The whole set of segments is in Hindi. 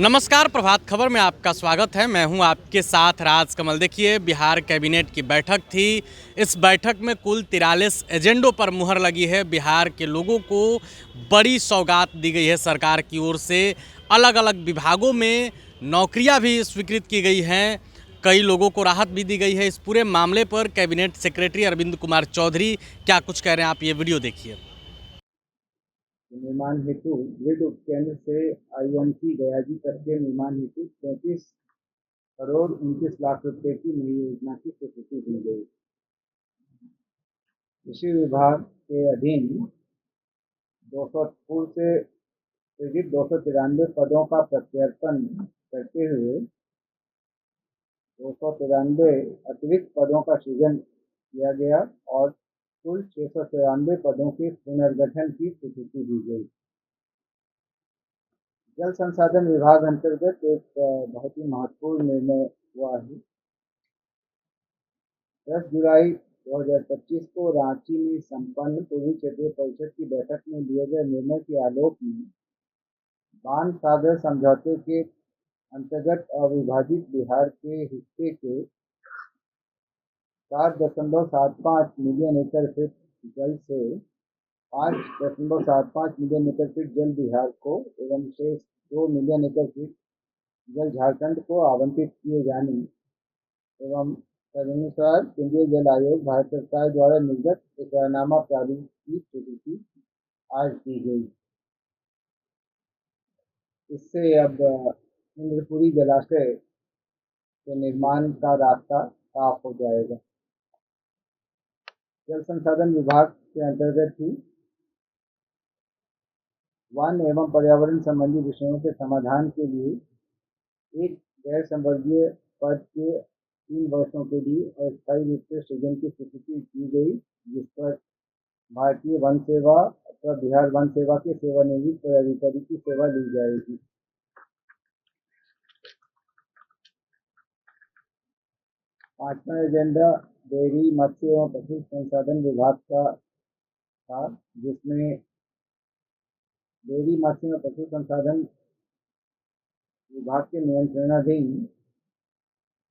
नमस्कार, प्रभात खबर में आपका स्वागत है। मैं हूं आपके साथ राज कमल। देखिए, बिहार कैबिनेट की बैठक थी। इस बैठक में कुल 43 एजेंडों पर मुहर लगी है। बिहार के लोगों को बड़ी सौगात दी गई है सरकार की ओर से। अलग अलग विभागों में नौकरियां भी स्वीकृत की गई हैं। कई लोगों को राहत भी दी गई है। इस पूरे मामले पर कैबिनेट सेक्रेटरी अरविंद कुमार चौधरी क्या कुछ कह रहे हैं, आप ये वीडियो देखिए। निर्माण हेतु ग्रिड उपकेंद्र से आईएमसी गयाजी तक के निर्माण हेतु 33 करोड़ 29 लाख रुपए की नई योजना की स्वीकृति दी गई। कृषि विभाग के अधीन 200 पूर्व से सृजित 293 पदों का प्रत्यर्पण करते हुए 293 अतिरिक्त पदों का सृजन किया गया और कुल 693 पदों के पुनर्गठन की स्वीकृति दी गई। जल संसाधन विभाग अंतर्गत एक बहुत ही महत्वपूर्ण निर्णय हुआ है। 10 जुलाई 2025 को रांची में संपन्न पूर्वी क्षेत्रीय परिषद की बैठक में लिए गए निर्णय के आलोक में बाण सागर समझौते के अंतर्गत अविभाजित बिहार के हिस्से के 4.75 मिलियन एकड़ फीट जल से 5.75 मिलियन एकड़ फीट जल बिहार को एवं शेष 2 मिलियन एकड़ फीट जल झारखंड को आवंटित किए जाने एवं तदनुसार केंद्रीय जल आयोग भारत सरकार द्वारा निर्गत एकरारनामा प्रारूप की स्वीकृति आज दी गई। इससे अब इंद्रपुरी जलाशय के निर्माण का रास्ता साफ हो जाएगा। जल संसाधन विभाग के अंतर्गत ही वन एवं पर्यावरण संबंधी विषयों के समाधान के लिए एक गैर संवर्गीय पद के 3 वर्षों के लिए अस्थायी रूप से सृजन की स्वीकृति की गई, जिस पर भारतीय वन सेवा अथवा बिहार वन सेवा के सेवानिवृत्त पदाधिकारी की सेवा ली जाएगी। 5वां एजेंडा डेयरी मत्स्य एवं पशु संसाधन विभाग का था, जिसमें डेयरी मत्स्य एवं पशु संसाधन विभाग के नियंत्रणाधीन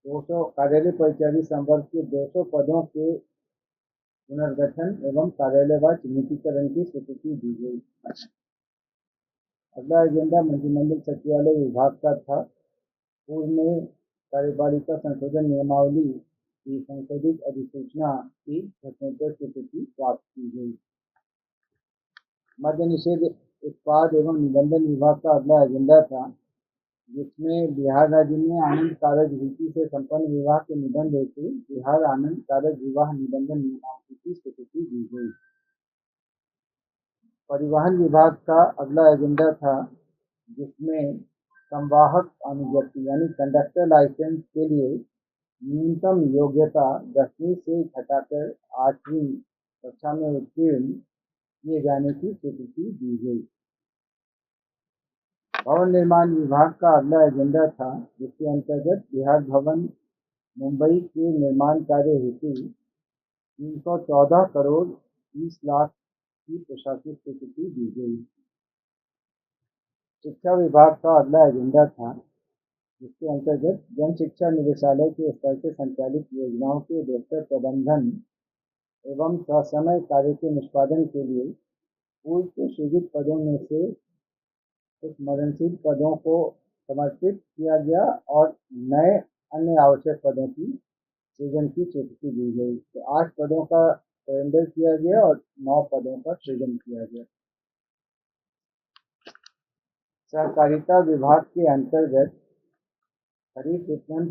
200 कार्यालय परिचारी संवर्ग के 200 पदों के पुनर्गठन एवं कार्यलयवार चिन्हितीकरण की स्वीकृति दी गई। अगला एजेंडा मंत्रिमंडल सचिवालय विभाग का था। पूर्व में कार्यपालिका संशोधन नियमावली की संशोधित अधिसूचना की घटनाक्रम स्वीकृति प्राप्त की गई। मद्य निषेध उत्पाद एवं निबंधन विभाग का अगला एजेंडा था, जिसमें बिहार राज्य में आनंद कारज रीति से संपन्न विवाह के निबंध हेतु बिहार आनंद कारज विवाह निबंधन नियमावली की स्वीकृति दी गई। परिवहन विभाग का अगला एजेंडा था, जिसमें संवाहक अनुज्ञप्ति यानी कंडक्टर लाइसेंस के लिए न्यूनतम योग्यता 10वीं से घटाकर 8वीं कक्षा में उत्तीर्ण किए जाने की स्वीकृति दी गई। भवन निर्माण विभाग का अगला एजेंडा था, जिसके अंतर्गत बिहार भवन मुंबई के निर्माण कार्य हेतु 314 करोड़ 30 लाख की प्रशासनिक स्वीकृति दी गई। शिक्षा विभाग का अगला एजेंडा था, जिसके अंतर्गत जन शिक्षा निदेशालय के स्तर से संचालित योजनाओं के बेहतर प्रबंधन एवं ससमय कार्य के निष्पादन के लिए पूर्व के सृजित पदों में से कुछ मरणशील पदों को समर्पित किया गया और नए अन्य आवश्यक पदों की सृजन की स्वीकृति दी गई। तो 8 पदों का सरेंडर किया गया और 9 पदों का सृजन किया गया। सहकारिता विभाग के अंतर्गत खरीफ विपणन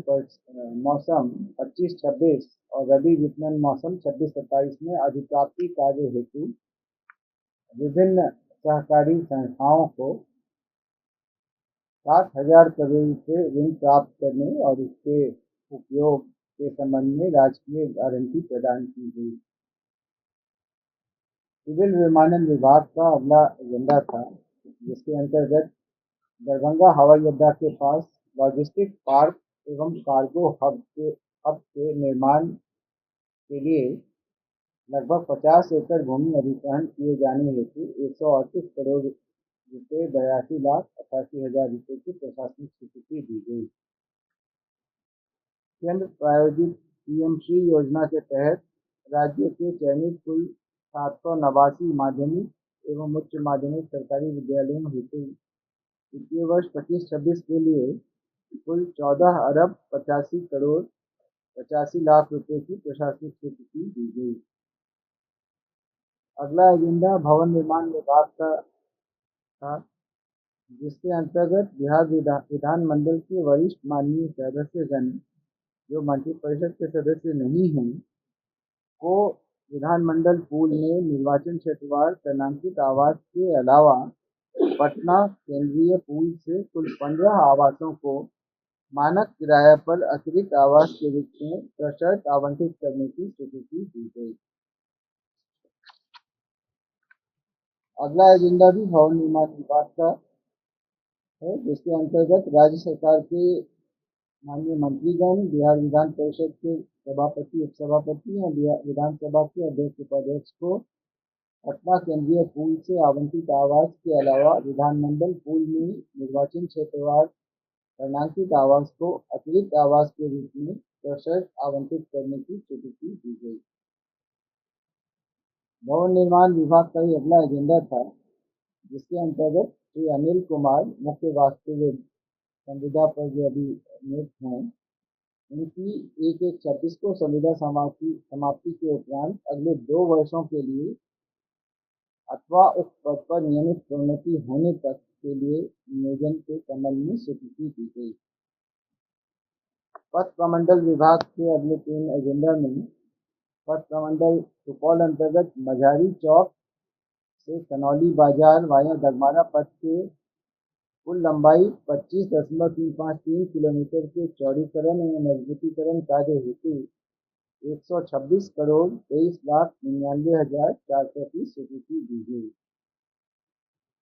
मौसम 25-26 और रबी विपणन मौसम 26-27 में अधिप्राप्ति कार्य हेतु विभिन्न सहकारी संस्थाओं को 7,000 करोड़ से ऋण प्राप्त करने और इसके उपयोग के संबंध में राजकीय गारंटी प्रदान की गई। सिविल विमानन विभाग का अगला एजेंडा था, जिसके अंतर्गत दरभंगा हवाई अड्डा के पास लॉजिस्टिक पार्क एवं कार्गो हब के निर्माण के लिए लगभग 50 एकड़ भूमि अधिग्रहण किए जाने हेतु 138 करोड़ रुपये 82,88,000 रुपये की प्रशासनिक स्वीकृति दी गई। केंद्र प्रायोजित पीएम श्री योजना के तहत राज्य के चयनित कुल 789 माध्यमिक एवं उच्च माध्यमिक सरकारी विद्यालयों हेतु वित्तीय वर्ष 25-26 के लिए कुल 14 अरब 85 करोड़ 85 लाख रुपए की प्रशासनिक स्वीकृति दी गई। अगला एजेंडा भवन निर्माण विभाग का था, जिसके अंतर्गत बिहार विधानमंडल के वरिष्ठ माननीय सदस्यगण जो मंत्रिपरिषद के सदस्य नहीं हैं को विधानमंडल पूल में निर्वाचन क्षेत्रवार क्रमांकित आवास के अलावा पटना केंद्रीय पूल से कुल 15 आवासों को मानक किराया पर अतिरिक्त आवास के रूप में सशर्त आवंटित करने की स्वीकृति दी गई। अगला एजेंडा भी भवन निर्माण विभाग का है, जिसके अंतर्गत राज्य सरकार के माननीय मंत्रीगण, बिहार विधान परिषद के सभापति, उपसभापति और विधानसभा के अध्यक्ष उपाध्यक्ष को पटना केंद्रीय पूल से आवंटित आवास के अलावा विधानमंडल पूल में निर्वाचन क्षेत्रवार क्रमांकित आवास को अतिरिक्त आवास के रूप में सशर्त आवंटित करने की स्वीकृति दी गई। भवन निर्माण विभाग का ही अगला एजेंडा था, जिसके अंतर्गत श्री अनिल कुमार मुख्य वास्तुविद संविदा पर जो अभी नियुक्त हैं, उनकी 1/1/26 को संविदा समाप्ति के उपरांत अगले 2 वर्षों के लिए अथवा उस पद पर नियमित प्रोन्नति होने तक के लिए नियोजन के संबंध में स्वीकृति दी गई। पथ प्रमंडल विभाग के अगले 3 एजेंडा में पथ प्रमंडल सुपौल अंतर्गत मझारी चौक से कनौली बाजार वाया डगमारा पथ के कुल लंबाई 25.353 किलोमीटर के चौड़ीकरण एवं मजबूतीकरण कार्य हेतु 126 करोड़ 23,99,400 की स्वीकृति दी गई।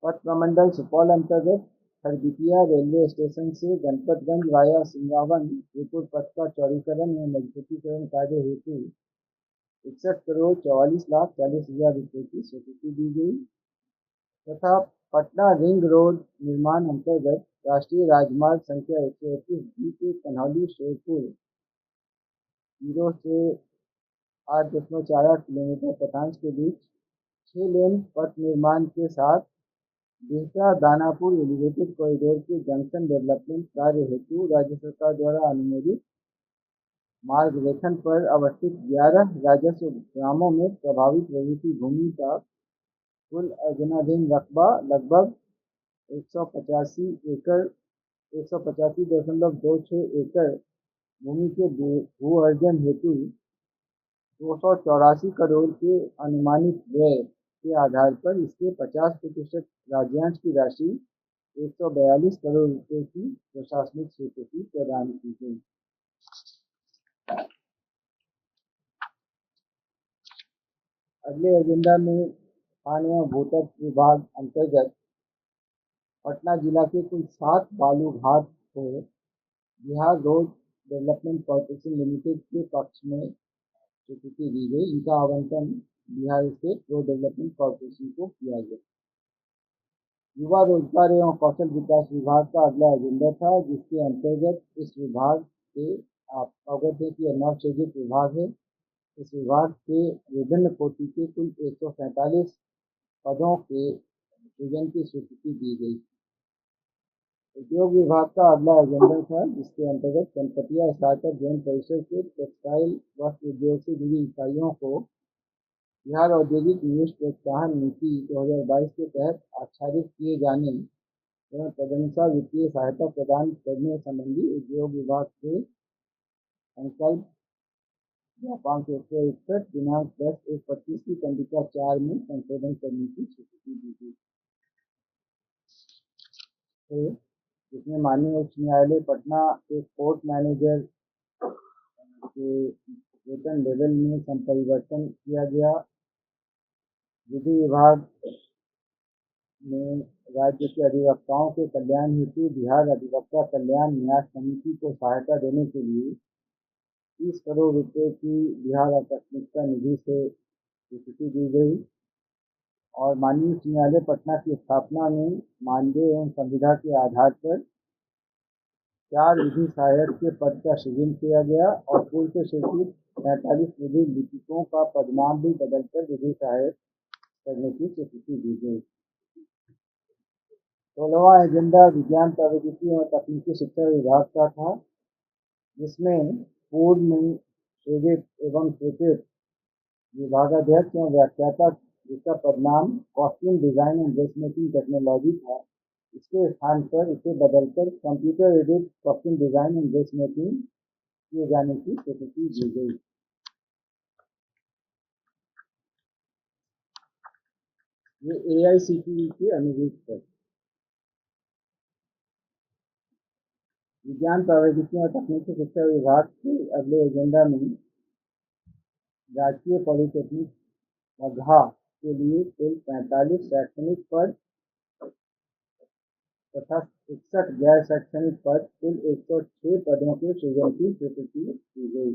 पथ प्रमंडल सुपौल अंतर्गत खरबिटिया रेलवे स्टेशन से गणपतगंज वाया सिंगावन जयपुर पथ का चौड़ीकरण एवं मजबूतीकरण कार्य हेतु 61 करोड़ 44,40,000 रुपये की स्वीकृति दी गई तथा पटना रिंग रोड निर्माण अंतर्गत राष्ट्रीय राजमार्ग संख्या 131 बी के कन्हौली शेरपुर 0 से 8.48 किलोमीटर पथांश के बीच 6 लेन पथ निर्माण के साथ बिहटा दानापुर एलिवेटेड कॉरिडोर के जंक्शन डेवलपमेंट कार्य हेतु राज्य सरकार द्वारा अनुमोदित मार्ग रेखन पर अवस्थित 11 राजस्व ग्रामों में प्रभावित प्रवृत्ति भूमि का कुल अर्जनाधीन रकबा लगभग 185 एकड़ 185.26 एकड़ भूमि के भू अर्जन हेतु 284 करोड़ के अनुमानित व्यय के आधार पर इसके 50% राज्यांश की राशि 142 करोड़ रुपए की प्रशासनिक स्वीकृति प्रदान की गई। अगले एजेंडा में खान एवं भूतत्व विभाग अंतर्गत पटना जिला के कुल 7 बालू घाट को Bihar road development corporation limited के पक्ष में स्वीकृति दी गई। इनका आवंटन Bihar state road development corporation को किया गया। युवा रोजगार एवं कौशल विकास विभाग का अगला एजेंडा था, जिसके अंतर्गत इस विभाग के आप अवगत है कि नवसृजित विभाग है। इस विभाग के विभिन्न कोटि के कुल 147 पदों के सृजन की स्वीकृति दी गई। उद्योग विभाग का अगला एजेंडा था, जिसके अंतर्गत कनकटिया स्टार्टअप जैन परिसर के टेक्सटाइल वस्त्र उद्योग से जुड़ी इकाइयों को बिहार औद्योगिक निवेश प्रोत्साहन नीति 2022 के तहत आच्छादित किए जाने एवं तदनुसार वित्तीय सहायता प्रदान करने संबंधी उद्योग विभाग के संकल्प ज्ञापन 161 दिनांक 10/1/25 की कंडिका 4 में संशोधन करने की स्वीकृति दी गई, जिसमें माननीय उच्च न्यायालय पटना के कोर्ट मैनेजर के वेतन लेवल में संपरिवर्तन किया गया। विधि विभाग में राज्य के अधिवक्ताओं के कल्याण हेतु बिहार अधिवक्ता कल्याण न्यास समिति को सहायता देने के लिए 30 करोड़ रुपए की बिहार आकस्मिकता निधि से स्वीकृति दी गई और माननीय उच्च न्यायालय पटना की स्थापना में मानदेय एवं संविदा के आधार पर 4 विधि सहायक के पद का सृजन किया गया और पूर्व से स्वीकृत 45 विधि लिपिकों का पदनाम भी बदलकर विधि सहायक करने की स्वीकृति दी गई। 16वां एजेंडा विज्ञान प्रौद्योगिकी और तकनीकी शिक्षा विभाग का था, जिसमें पूर्व में सृजित एवं स्वीकृत विभागाध्यक्ष एवं व्याख्याता, जिसका पदनाम costume design and dress making technology था, इसके स्थान पर इसे बदलकर computer aided costume design and dress making किए जाने की स्वीकृति दी गई। ये AICTE के अनुरूप है। विज्ञान प्रौद्योगिकी और तकनीकी शिक्षा विभाग के अगले एजेंडा में राजकीय पॉलिटेक्निक मगहा के लिए कुल 45 शैक्षणिक पद तथा 61 गैर शैक्षणिक पद, कुल 106 पदों के सृजन की स्वीकृति दी गई।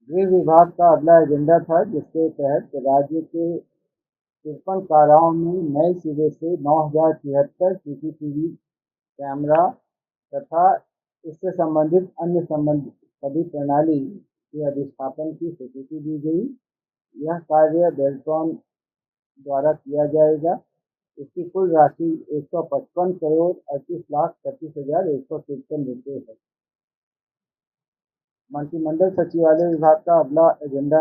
गृह विभाग का अगला एजेंडा था, जिसके तहत राज्य के 53 काराओं में नए सिरे से 9073 CCTV कैमरा तथा इससे संबंधित अन्य सभी प्रणाली के अधिस्थापन की स्वीकृति दी गई। यह कार्य बेल्ट्रॉन द्वारा किया जाएगा। इसकी कुल राशि 155 करोड़ 38,36,153 रुपये है। मंत्रिमंडल सचिवालय विभाग का अगला एजेंडा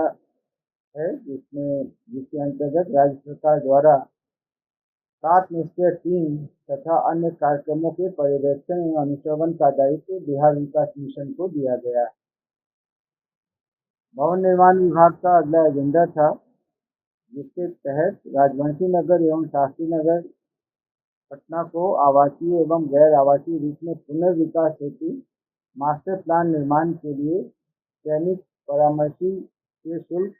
है, जिसके अंतर्गत राज्य सरकार द्वारा 7 निष्क्रिय टीम तथा अन्य कार्यक्रमों के पर्यवेक्षण एवं अनुश्रवण का दायित्व बिहार विकास मिशन को दिया गया। भवन निर्माण विभाग का अगला एजेंडा था, जिसके तहत राजवंशी नगर एवं शास्त्री नगर पटना को आवासीय एवं गैर आवासीय रूप में पुनर्विकास हेतु मास्टर प्लान निर्माण के लिए चयनित परामर्शी के शुल्क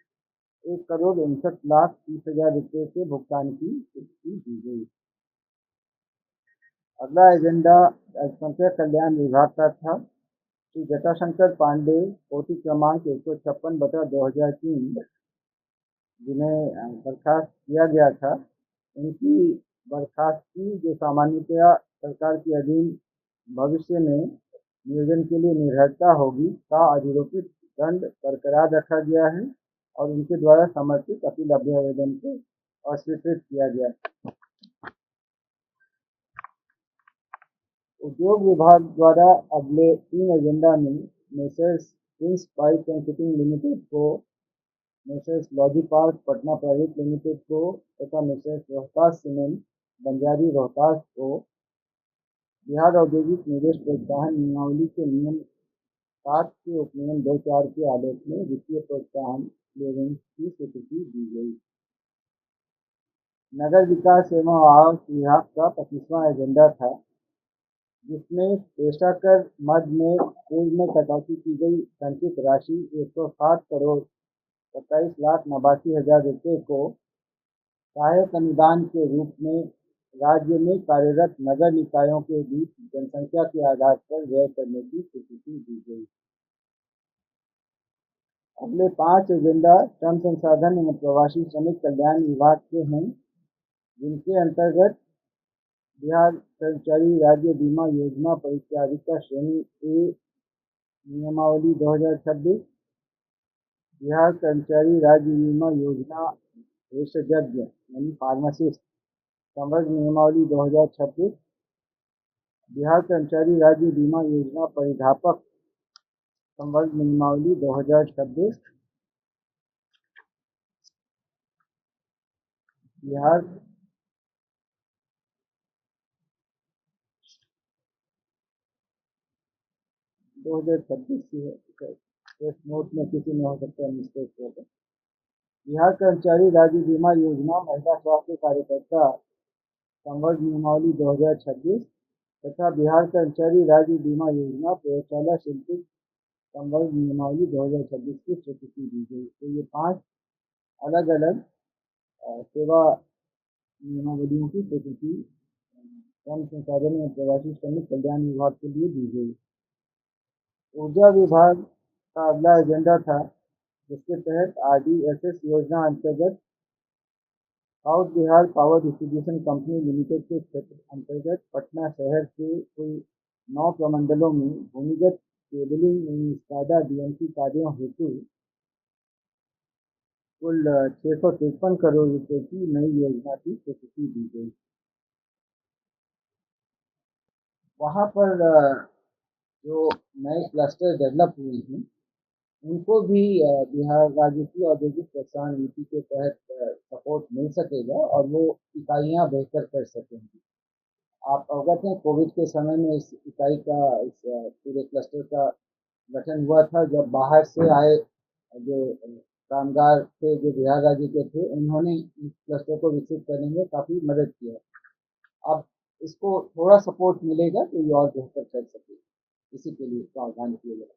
1,59,30,000 रुपये के भुगतान की स्वीकृति दी गई। अगला एजेंडा अल्पसंख्यक कल्याण विभाग का था। श्री जटाशंकर पांडे कोटि क्रमांक 156/2003, जिन्हें बर्खास्त किया गया था, उनकी बर्खास्तगी जो सामान्यतया सरकार के अधीन भविष्य में नियोजन के लिए निर्भरता होगी का अधिरोपित दंड बरकरार रखा गया है और उनके द्वारा समर्पित अपील अभ्यावेदन को अस्वीकृत किया गया। उद्योग विभाग द्वारा अगले 3 एजेंडा में messrs Prince pipe and fitting limited को, मेसर्स लॉजी पार्क पटना प्राइवेट लिमिटेड को तथा मेसर्स रोहतास सीमेंट बंजारी रोहतास को बिहार औद्योगिक निवेश प्रोत्साहन नियमावली के नियम 7 के उपनियम 2(4) के आलोक में वित्तीय प्रोत्साहन क्लियरेंस की स्वीकृति दी गई। नगर विकास एवं आवास विभाग का 25वां एजेंडा था, जिसमें पेशाकर मद में पूर्व में कटौती की गई संचित राशि 160 करोड़ 27,89,000 रुपये को सहायक अनुदान के रूप में राज्य में कार्यरत नगर निकायों के बीच जनसंख्या के आधार पर व्यय करने की स्वीकृति दी गई। अगले 5 एजेंडा श्रम संसाधन एवं प्रवासी श्रमिक कल्याण विभाग के हैं, जिनके अंतर्गत बिहार कर्मचारी राज्य बीमा योजना परिचारिका श्रेणी ए नियमावली 2026, बिहार कर्मचारी राज्य बीमा योजना भेषजज्ञ यानी फार्मासिस्ट संवर्ग नियमावली 2026, बिहार कर्मचारी राज्य बीमा योजना परिधापक संवर्ग नियमावली 2026, बिहार नोट में किसी में हो सकता है मिस्टेक होगा। बिहार कर्मचारी राज्य बीमा योजना महिला स्वास्थ्य कार्यकर्ता संवर्ग नियमावली 2026 तथा बिहार कर्मचारी राज्य बीमा योजना प्रयोगशाला शिल्पी संवर्ग नियमावली 2026 की स्वीकृति दी गई। तो ये 5 अलग अलग सेवा नियमावलियों की स्वीकृति श्रम संसाधन एवं प्रवासी श्रमिक कल्याण विभाग के लिए दी गई। ऊर्जा विभाग का अगला एजेंडा था, जिसके तहत RDSS योजना अंतर्गत south Bihar power distribution company limited के क्षेत्र अंतर्गत पटना शहर के कुल 9 प्रमंडलों में भूमिगत केबलिंग एवं स्काडा बीएमसी कार्यों हेतु कुल 653 करोड़ रुपए की नई योजना की स्वीकृति दी गई। वहाँ पर जो नए क्लस्टर डेवलप हुए हैं उनको भी बिहार राज्य की औद्योगिक प्रोत्साहन नीति के तहत सपोर्ट मिल सकेगा और वो इकाइयाँ बेहतर कर सकेंगी। आप अवगत हैं कोविड के समय में इस इकाई का इस पूरे क्लस्टर का गठन हुआ था, जब बाहर से आए जो कामगार थे जो बिहार राज्य के थे उन्होंने इस क्लस्टर को विकसित करने में काफ़ी मदद किया। अब इसको थोड़ा सपोर्ट मिलेगा तो ये और बेहतर कर सके, इसी के लिए प्रावधान किए गए।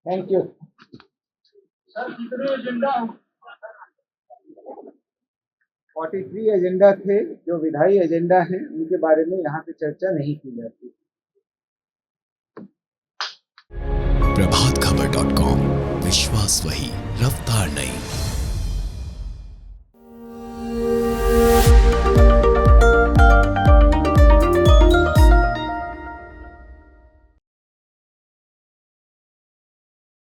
Thank you sir. कितने एजेंडा 43 एजेंडा थे जो विधायी एजेंडा हैं, उनके बारे में यहाँ पे चर्चा नहीं की जाती। प्रभातखबर.com, विश्वास वही, रफ्तार नहीं।